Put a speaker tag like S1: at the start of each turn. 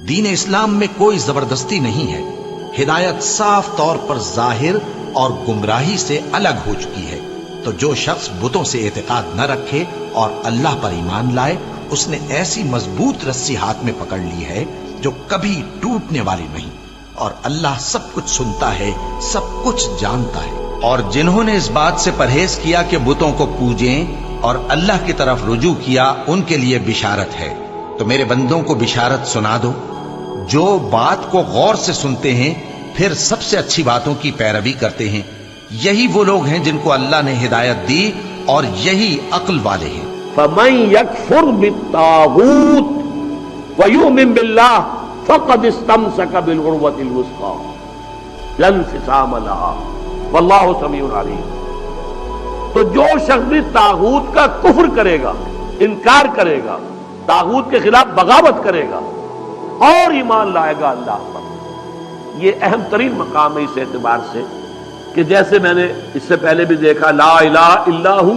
S1: دین اسلام میں کوئی زبردستی نہیں ہے، ہدایت صاف طور پر ظاہر اور گمراہی سے الگ ہو چکی ہے۔ تو جو شخص بتوں سے اعتقاد نہ رکھے اور اللہ پر ایمان لائے، اس نے ایسی مضبوط رسی ہاتھ میں پکڑ لی ہے جو کبھی ٹوٹنے والی نہیں، اور اللہ سب کچھ سنتا ہے، سب کچھ جانتا ہے۔ اور جنہوں نے اس بات سے پرہیز کیا کہ بتوں کو پوجیں اور اللہ کی طرف رجوع کیا، ان کے لیے بشارت ہے۔ تو میرے بندوں کو بشارت سنا دو، جو بات کو غور سے سنتے ہیں پھر سب سے اچھی باتوں کی پیروی کرتے ہیں، یہی وہ لوگ ہیں جن کو اللہ نے ہدایت دی، اور یہی عقل والے ہیں۔
S2: فمن یکفر بالطاغوت ویؤمن باللہ فقد استمسک بالعروۃ الوثقی لا انفصام لها واللہ سمیع علیم۔ تو جو شخص بھی طاغوت کا کفر کرے گا، انکار کرے گا، طاغوت کے خلاف بغاوت کرے گا اور ایمان لائے گا اللہ پر، یہ اہم ترین مقام ہے اس اعتبار سے کہ جیسے میں نے اس سے پہلے بھی دیکھا لا الہ الا ہو